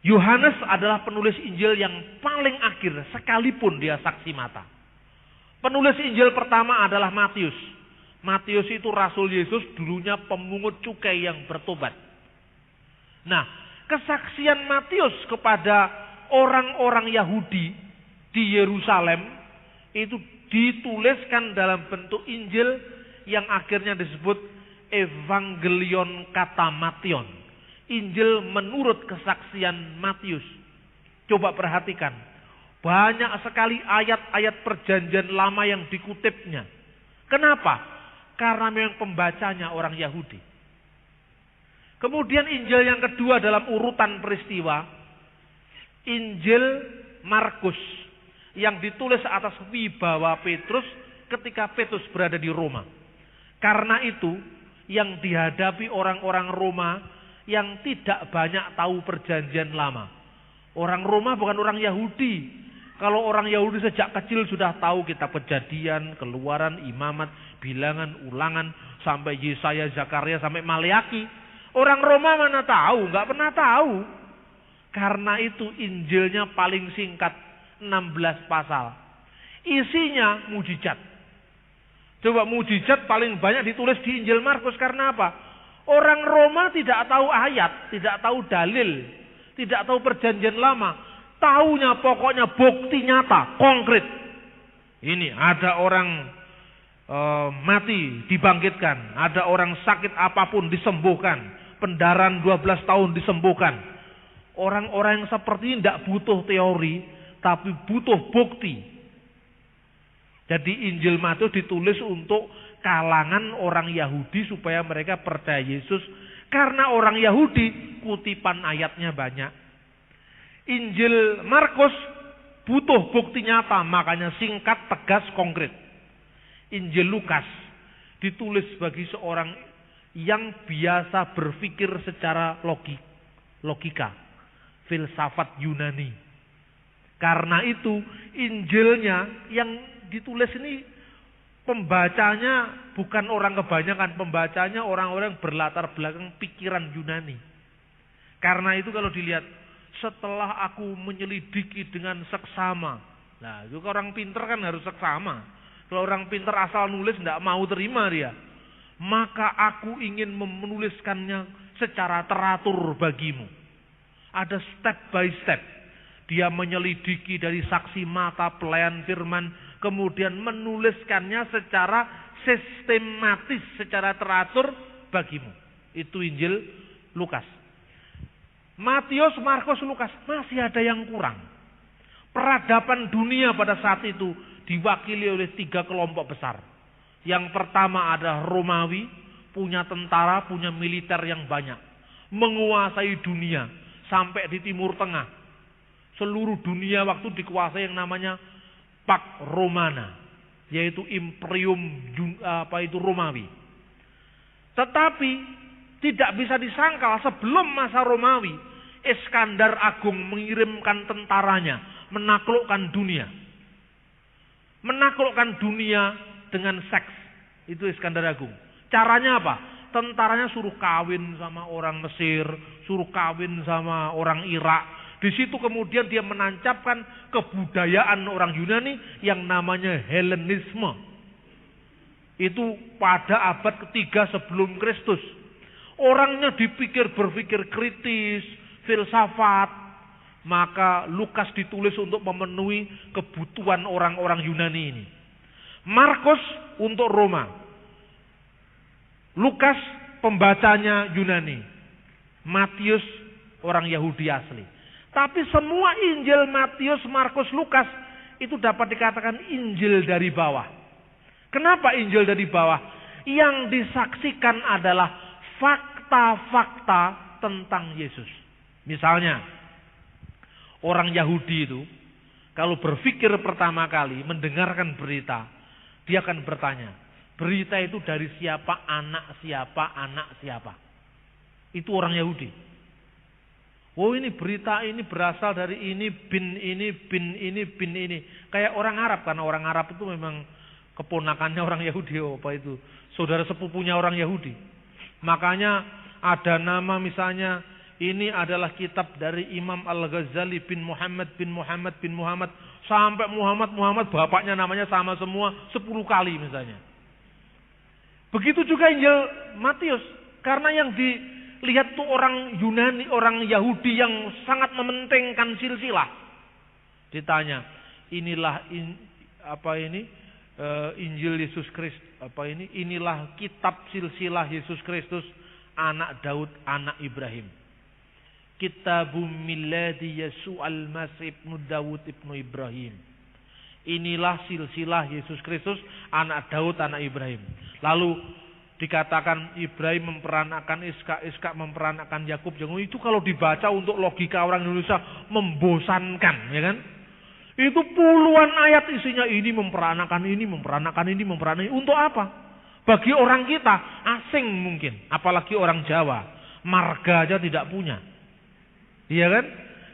Yohanes adalah penulis Injil yang paling akhir sekalipun dia saksi mata. Penulis Injil pertama adalah Matius. Matius itu Rasul Yesus, dulunya pemungut cukai yang bertobat. Nah, kesaksian Matius kepada orang-orang Yahudi di Yerusalem itu dituliskan dalam bentuk Injil yang akhirnya disebut Evangelion Katamation. Injil menurut kesaksian Matius. Coba perhatikan. Banyak sekali ayat-ayat perjanjian lama yang dikutipnya. Kenapa? Karena memang pembacanya orang Yahudi. Kemudian Injil yang kedua dalam urutan peristiwa, Injil Markus yang ditulis atas wibawa Petrus ketika Petrus berada di Roma. Karena itu yang dihadapi orang-orang Roma yang tidak banyak tahu perjanjian lama. Orang Roma bukan orang Yahudi. Kalau orang Yahudi sejak kecil sudah tahu kitab Kejadian, Keluaran, Imamat, Bilangan, Ulangan, sampai Yesaya, Zakaria, sampai Maleaki. Orang Roma mana tahu, nggak pernah tahu. Karena itu Injilnya paling singkat, 16 pasal. Isinya mujizat. Coba mujizat paling banyak ditulis di Injil Markus karena apa? Orang Roma tidak tahu ayat, tidak tahu dalil, tidak tahu perjanjian lama. Taunya pokoknya bukti nyata, konkret. Ini ada orang mati dibangkitkan, ada orang sakit apapun disembuhkan, pendarahan 12 tahun disembuhkan. Orang-orang yang seperti ini tidak butuh teori, tapi butuh bukti. Jadi Injil Matius ditulis untuk kalangan orang Yahudi supaya mereka percaya Yesus. Karena orang Yahudi kutipan ayatnya banyak. Injil Markus butuh bukti nyata, makanya singkat, tegas, konkret. Injil Lukas ditulis bagi seorang yang biasa berpikir secara logika, filsafat Yunani. Karena itu Injilnya yang ditulis ini pembacanya bukan orang kebanyakan, pembacanya orang-orang berlatar belakang pikiran Yunani. Karena itu kalau dilihat, setelah aku menyelidiki dengan seksama. Nah, itu orang pinter kan harus seksama. Kalau orang pinter asal nulis tidak mau terima dia. Maka aku ingin menuliskannya secara teratur bagimu. Ada step by step. Dia menyelidiki dari saksi mata, pelayan firman, kemudian menuliskannya secara sistematis, secara teratur bagimu. Itu Injil Lukas. Matius, Markus, Lukas masih ada yang kurang. Peradaban dunia pada saat itu diwakili oleh 3 kelompok besar. Yang pertama adalah Romawi, punya tentara, punya militer yang banyak, menguasai dunia sampai di Timur Tengah. Seluruh dunia waktu dikuasai yang namanya Pax Romana, yaitu Imperium Romawi. Tetapi tidak bisa disangkal sebelum masa Romawi, Iskandar Agung mengirimkan tentaranya menaklukkan dunia. Menaklukkan dunia dengan seks. Itu Iskandar Agung. Caranya apa? Tentaranya suruh kawin sama orang Mesir, suruh kawin sama orang Irak. Di situ kemudian dia menancapkan kebudayaan orang Yunani yang namanya Helenisme. Itu pada abad ketiga sebelum Kristus. Orangnya berpikir kritis, filsafat. Maka Lukas ditulis untuk memenuhi kebutuhan orang-orang Yunani ini. Markus untuk Roma. Lukas pembacanya Yunani. Matius orang Yahudi asli. Tapi semua Injil Matius, Markus, Lukas itu dapat dikatakan Injil dari bawah. Kenapa Injil dari bawah? Yang disaksikan adalah fakta-fakta tentang Yesus. Misalnya, orang Yahudi itu kalau berpikir pertama kali mendengarkan berita, dia akan bertanya, berita itu dari siapa, anak siapa, anak siapa. Itu orang Yahudi. Oh, ini berita ini berasal dari ini, bin ini, bin ini, bin ini. Kayak orang Arab, karena orang Arab itu memang keponakannya orang Yahudi. Oh, apa itu? Saudara sepupunya orang Yahudi. Makanya ada nama misalnya ini adalah kitab dari Imam Al-Ghazali bin Muhammad bin Muhammad bin Muhammad. Sampai Muhammad bapaknya namanya sama semua 10 kali misalnya. Begitu juga Injil Matius. Karena yang dilihat tuh orang Yunani, orang Yahudi yang sangat mementingkan silsilah. Ditanya, inilah Injil Yesus Kristus, inilah kitab silsilah Yesus Kristus, anak Daud, anak Ibrahim. Kitabum miladi Yesu al-Masih ibnu Dawud ibnu Ibrahim. Inilah silsilah Yesus Kristus, anak Daud, anak Ibrahim. Lalu dikatakan Ibrahim memperanakan Iskak memperanakan Yakub. Itu kalau dibaca untuk logika orang Indonesia membosankan, ya kan? Itu puluhan ayat isinya ini memperanakan ini, memperanakan ini, memperanakan ini. Untuk apa? Bagi orang kita asing mungkin, apalagi orang Jawa, marga aja tidak punya. Iya kan?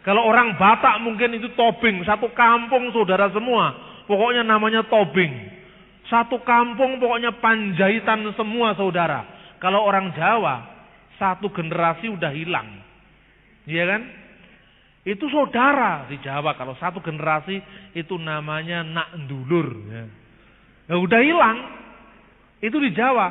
Kalau orang Batak mungkin itu tobing, satu kampung saudara semua, pokoknya namanya tobing. Satu kampung pokoknya Panjaitan semua saudara. Kalau orang Jawa, satu generasi udah hilang. Iya kan? Itu saudara di Jawa, kalau satu generasi itu namanya nak ndulur. Ya. Nah, udah hilang. Itu di Jawa.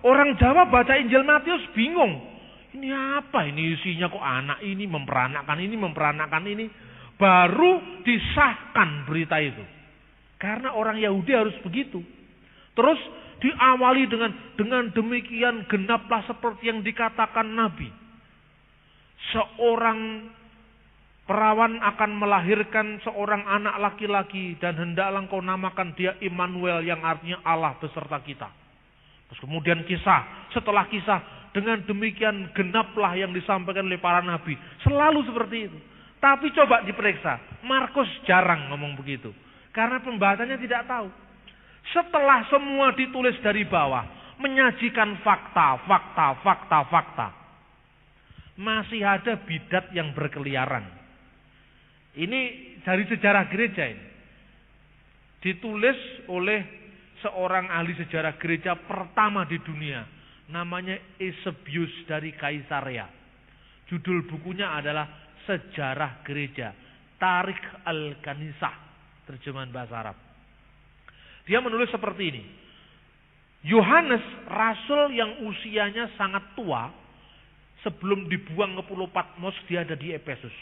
Orang Jawa baca Injil Matius bingung. Ini apa ini isinya kok anak ini memperanakan ini, memperanakan ini. Baru disahkan berita itu. Karena orang Yahudi harus begitu. Terus diawali dengan demikian genaplah seperti yang dikatakan Nabi. Seorang perawan akan melahirkan seorang anak laki-laki dan hendaklah engkau namakan dia Immanuel yang artinya Allah beserta kita. Terus kemudian kisah, setelah kisah dengan demikian genaplah yang disampaikan oleh para nabi. Selalu seperti itu. Tapi coba diperiksa, Markus jarang ngomong begitu. Karena pembacanya tidak tahu. Setelah semua ditulis dari bawah, menyajikan fakta. Masih ada bidat yang berkeliaran. Ini dari sejarah gereja ini. Ditulis oleh seorang ahli sejarah gereja pertama di dunia. Namanya Eusebius dari Kaisarea. Judul bukunya adalah Sejarah Gereja. Tarikh al-Kanisah. Terjemahan bahasa Arab. Dia menulis seperti ini. Yohanes, rasul yang usianya sangat tua, sebelum dibuang ke Pulau Patmos, dia ada di Efesus.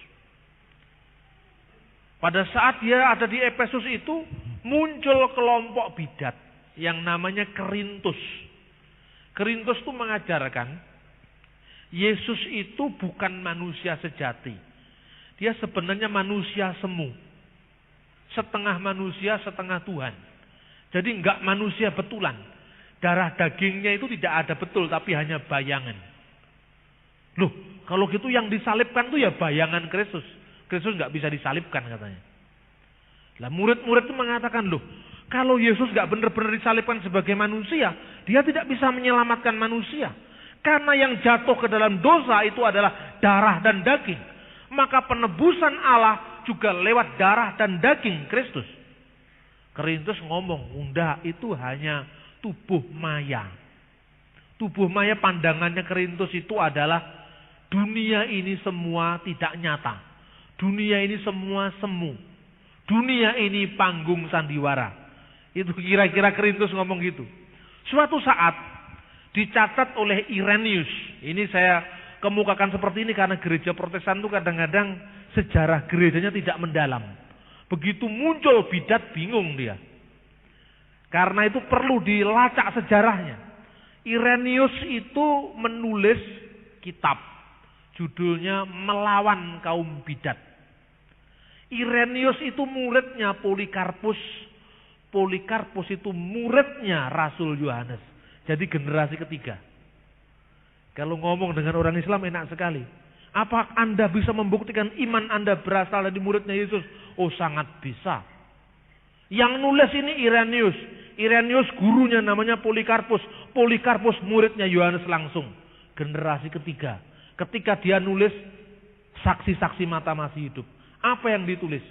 Pada saat dia ada di Efesus itu, muncul kelompok bidat yang namanya Kerintus. Kerintus itu mengajarkan Yesus itu bukan manusia sejati. Dia sebenarnya manusia semu. Setengah manusia, setengah Tuhan. Jadi enggak manusia betulan. Darah dagingnya itu tidak ada betul, tapi hanya bayangan. Loh, kalau gitu yang disalibkan itu ya bayangan Kristus. Kristus enggak bisa disalibkan katanya. Lah murid-murid itu mengatakan, loh, kalau Yesus enggak benar-benar disalibkan sebagai manusia, dia tidak bisa menyelamatkan manusia. Karena yang jatuh ke dalam dosa itu adalah darah dan daging. Maka penebusan Allah juga lewat darah dan daging Kristus. Kerintus ngomong, enggak, itu hanya tubuh maya. Tubuh maya pandangannya Kerintus itu adalah dunia ini semua tidak nyata. Dunia ini semua semu. Dunia ini panggung sandiwara. Itu kira-kira Kerintus ngomong gitu. Suatu saat dicatat oleh Irenaeus. Ini saya kemukakan seperti ini karena gereja Protestan itu kadang-kadang sejarah gerejanya tidak mendalam. Begitu muncul bidat bingung dia. Karena itu perlu dilacak sejarahnya. Irenaeus itu menulis kitab. Judulnya Melawan Kaum Bidat. Irenaeus itu muridnya Polikarpus. Polikarpus itu muridnya Rasul Yohanes. Jadi generasi ketiga. Kalau ngomong dengan orang Islam enak sekali. Apa Anda bisa membuktikan iman Anda berasal dari muridnya Yesus? Oh, sangat bisa. Yang nulis ini Irenaeus. Irenaeus gurunya namanya Polikarpus. Polikarpus muridnya Yohanes langsung. Generasi ketiga. Ketika dia nulis, saksi-saksi mata masih hidup. Apa yang ditulis?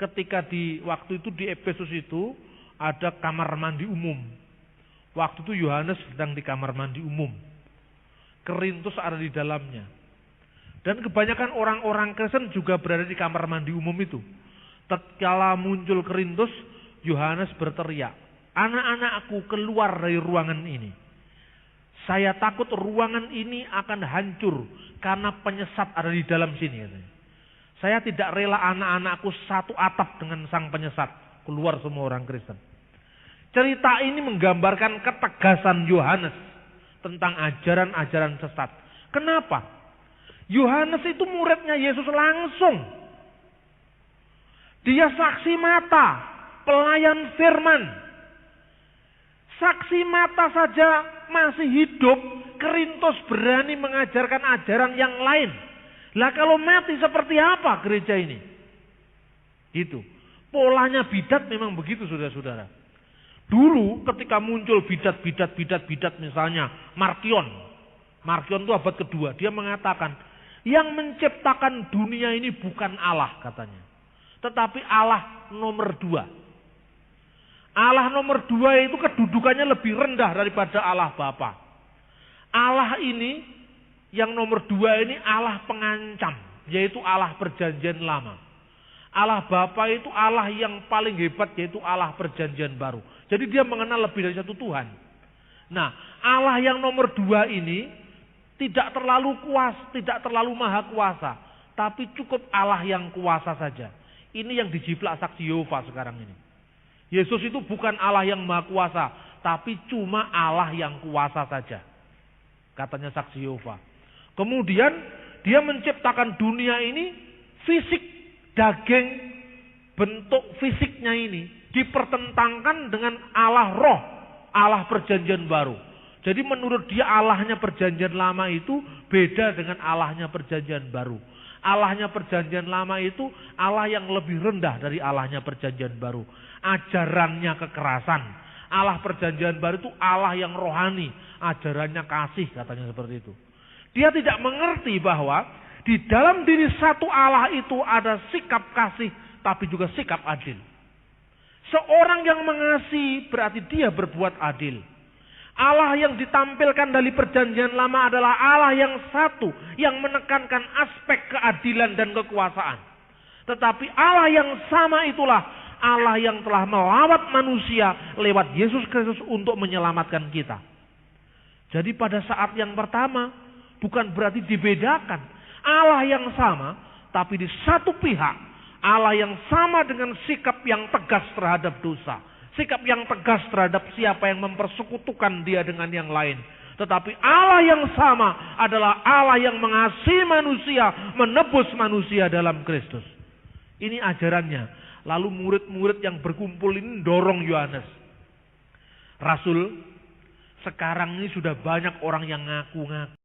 Ketika waktu itu di Efesus itu ada kamar mandi umum. Waktu itu Yohanes sedang di kamar mandi umum. Kerintus ada di dalamnya. Dan kebanyakan orang-orang Kristen juga berada di kamar mandi umum itu. Tatkala muncul Korintus, Yohanes berteriak, "Anak-anakku, keluar dari ruangan ini. Saya takut ruangan ini akan hancur karena penyesat ada di dalam sini." Saya tidak rela anak-anakku satu atap dengan sang penyesat. Keluar semua orang Kristen. Cerita ini menggambarkan ketegasan Yohanes tentang ajaran-ajaran sesat. Kenapa? Yohanes itu muridnya Yesus langsung. Dia saksi mata, pelayan firman. Saksi mata saja masih hidup, Korintus berani mengajarkan ajaran yang lain. Lah kalau mati seperti apa gereja ini? Gitu. Polanya bidat memang begitu, saudara-saudara. Dulu ketika muncul bidat misalnya Markion itu abad kedua, dia mengatakan yang menciptakan dunia ini bukan Allah katanya, tetapi Allah nomor 2. Allah nomor 2 itu kedudukannya lebih rendah daripada Allah Bapa. Allah ini yang nomor 2 ini Allah pengancam, yaitu Allah perjanjian lama. Allah Bapa itu Allah yang paling hebat, yaitu Allah perjanjian baru. Jadi dia mengenal lebih dari satu Tuhan. Nah, Allah yang nomor 2 ini tidak terlalu tidak terlalu maha kuasa, tapi cukup Allah yang kuasa saja. Ini yang dijiplak saksi Yehova sekarang ini. Yesus itu bukan Allah yang maha kuasa, tapi cuma Allah yang kuasa saja, katanya saksi Yehova. Kemudian dia menciptakan dunia ini fisik, daging, bentuk fisiknya ini dipertentangkan dengan Allah roh, Allah perjanjian baru. Jadi menurut dia Allahnya perjanjian lama itu beda dengan Allahnya perjanjian baru. Allahnya perjanjian lama itu Allah yang lebih rendah dari Allahnya perjanjian baru. Ajarannya kekerasan. Allah perjanjian baru itu Allah yang rohani. Ajarannya kasih, katanya seperti itu. Dia tidak mengerti bahwa di dalam diri satu Allah itu ada sikap kasih, tapi juga sikap adil. Seorang yang mengasihi berarti dia berbuat adil. Allah yang ditampilkan dari perjanjian lama adalah Allah yang satu, yang menekankan aspek keadilan dan kekuasaan. Tetapi Allah yang sama itulah Allah yang telah melawat manusia lewat Yesus Kristus untuk menyelamatkan kita. Jadi pada saat yang pertama bukan berarti dibedakan. Allah yang sama, tapi di satu pihak Allah yang sama dengan sikap yang tegas terhadap dosa. Sikap yang tegas terhadap siapa yang mempersekutukan dia dengan yang lain. Tetapi Allah yang sama adalah Allah yang mengasihi manusia, menebus manusia dalam Kristus. Ini ajarannya. Lalu murid-murid yang berkumpul ini dorong Yohanes. Rasul, sekarang ini sudah banyak orang yang ngaku-ngaku.